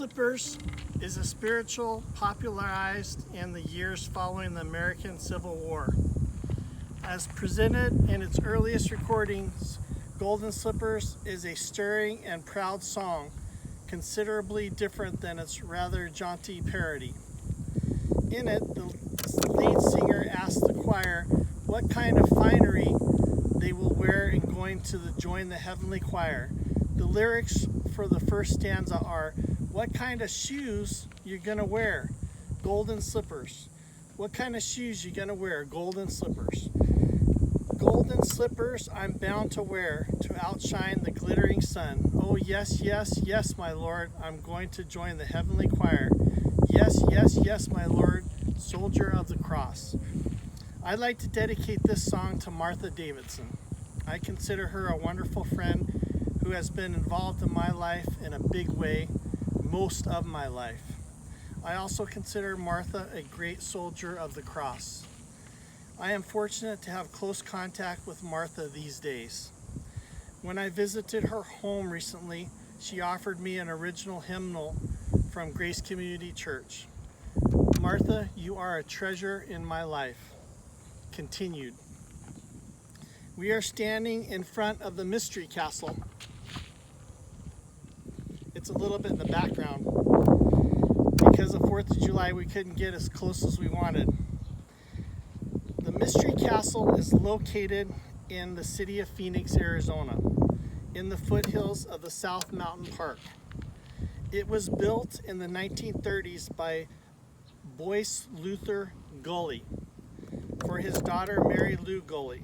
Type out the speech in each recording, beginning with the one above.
Slippers is a spiritual popularized in the years following the American Civil War. As presented in its earliest recordings, Golden Slippers is a stirring and proud song, considerably different than its rather jaunty parody. In it, the lead singer asks the choir what kind of finery they will wear in going to join the heavenly choir. The lyrics for the first stanza are, "What kind of shoes you gonna wear? Golden slippers. What kind of shoes you gonna wear? Golden slippers. Golden slippers I'm bound to wear to outshine the glittering sun. Oh yes, yes, yes, my Lord, I'm going to join the heavenly choir. Yes, yes, yes, my Lord, soldier of the cross." I'd like to dedicate this song to Martha Davidson. I consider her a wonderful friend who has been involved in my life in a big way most of my life. I also consider Martha a great soldier of the cross. I am fortunate to have close contact with Martha these days. When I visited her home recently, she offered me an original hymnal from Grace Community Church. Martha, you are a treasure in my life. Continued. We are standing in front of the Mystery Castle. It's a little bit in the background. Because of 4th of July, we couldn't get as close as we wanted. The Mystery Castle is located in the city of Phoenix, Arizona, in the foothills of the South Mountain Park. It was built in the 1930s by Boyce Luther Gully for his daughter Mary Lou Gully.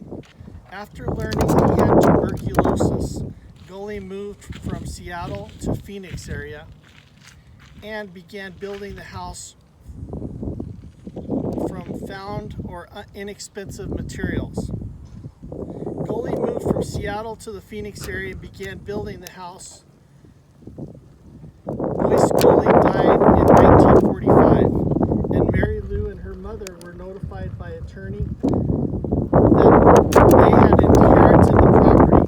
After learning he had tuberculosis, Gully moved from Seattle to Phoenix area and began building the house from found or inexpensive materials. Gully moved from Seattle to the Phoenix area and began building the house. Boyce Gully died in 1945, and Mary Lou and her mother were notified by attorney that they had inherited the property.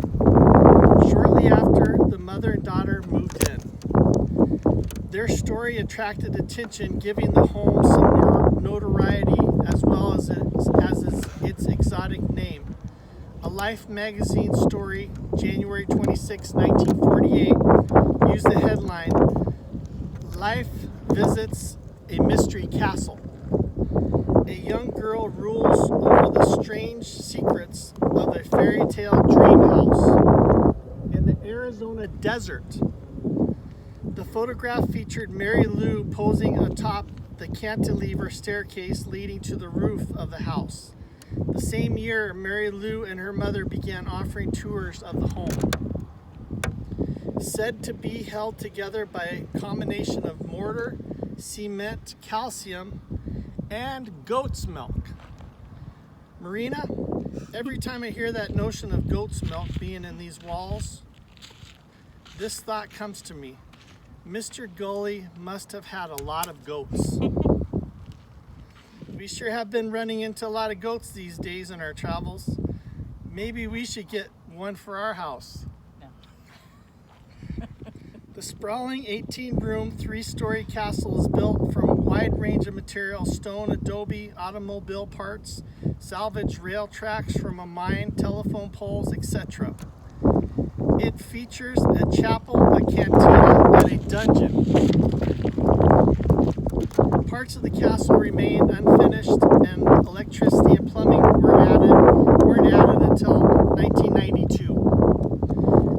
Shortly after, the mother and daughter moved in. Their story attracted attention, giving the home some notoriety as well as its exotic name. A Life magazine story, January 26, 1948, used the headline, "Life Visits a Mystery Castle. A young girl rules over the strange secrets of a fairy tale dream house in the Arizona desert." The photograph featured Mary Lou posing atop the cantilever staircase leading to the roof of the house. The same year, Mary Lou and her mother began offering tours of the home. Said to be held together by a combination of mortar, cement, calcium, and goat's milk. Marina, every time I hear that notion of goat's milk being in these walls, this thought comes to me. Mr. Gully must have had a lot of goats. We sure have been running into a lot of goats these days in our travels. Maybe we should get one for our house. No. The sprawling 18-room, 3-story castle is built from a wide range of materials: stone, adobe, automobile parts, salvaged rail tracks from a mine, telephone poles, etc. It features a chapel, a cantina, and a dungeon. Parts of the castle remain unfinished, and electricity and plumbing weren't added until 1992.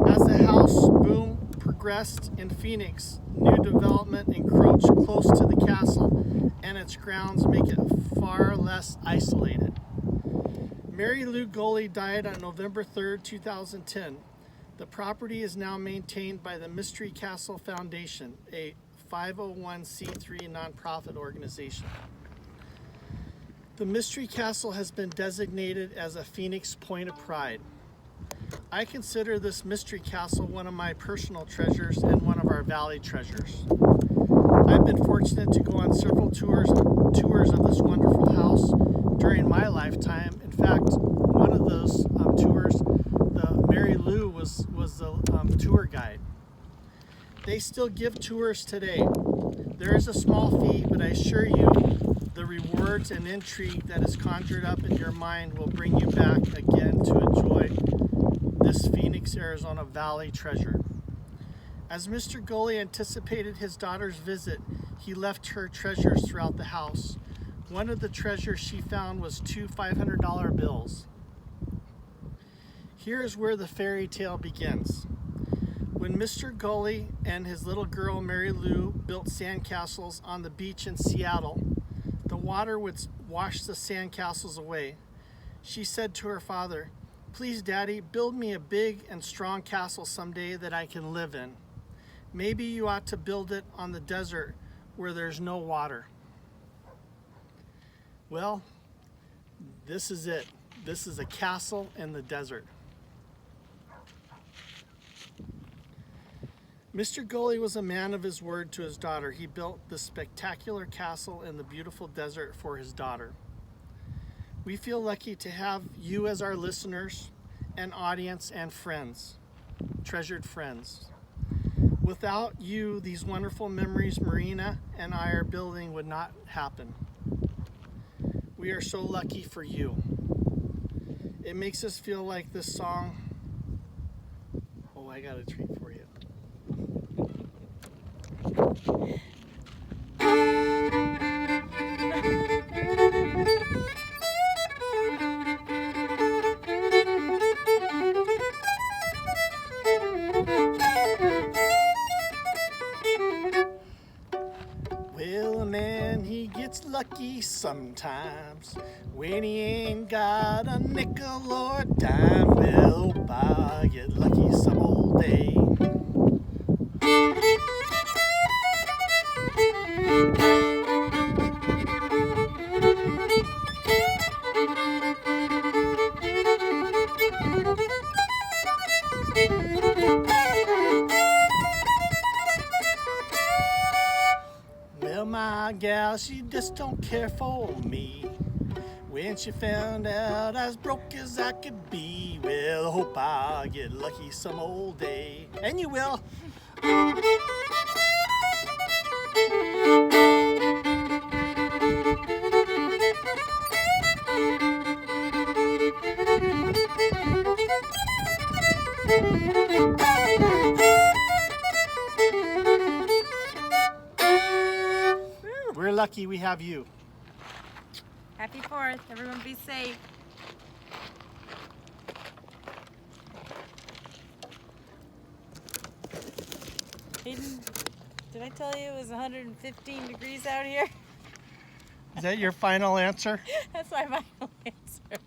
As the house boom progressed in Phoenix, new development encroached close to the castle, and its grounds make it far less isolated. Mary Lou Gully died on November 3rd, 2010. The property is now maintained by the Mystery Castle Foundation, a 501c3 nonprofit organization. The Mystery Castle has been designated as a Phoenix Point of Pride. I consider this Mystery Castle one of my personal treasures and one of our valley treasures. I've been fortunate to go on several tours of this wonderful house during my lifetime. In fact, one of those tours, Mary Lou was the tour guide. They still give tours today. There is a small fee, but I assure you the rewards and intrigue that is conjured up in your mind will bring you back again to enjoy this Phoenix, Arizona Valley treasure. As Mr. Gully anticipated his daughter's visit, he left her treasures throughout the house. One of the treasures she found was 2 $500 bills. Here is where the fairy tale begins. When Mr. Gully and his little girl Mary Lou built sandcastles on the beach in Seattle, the water would wash the sandcastles away. She said to her father, "Please, Daddy, build me a big and strong castle someday that I can live in. Maybe you ought to build it on the desert where there's no water." Well, this is it. This is a castle in the desert. Mr. Gully was a man of his word to his daughter. He built the spectacular castle in the beautiful desert for his daughter. We feel lucky to have you as our listeners and audience and friends, treasured friends. Without you, these wonderful memories Marina and I are building would not happen. We are so lucky for you. It makes us feel like this song. Oh, I got a treat for you. Well, a man, he gets lucky sometimes when he ain't got a nickel or a dime. Well, hope I get lucky some old day. Well, my gal, she just don't care for me. When she found out I was broke as I could be, well, hope I'll get lucky some old day. And you will. We're lucky we have you. Happy 4th. Everyone be safe. Hayden, did I tell you it was 115 degrees out here? Is that your final answer? That's my final answer.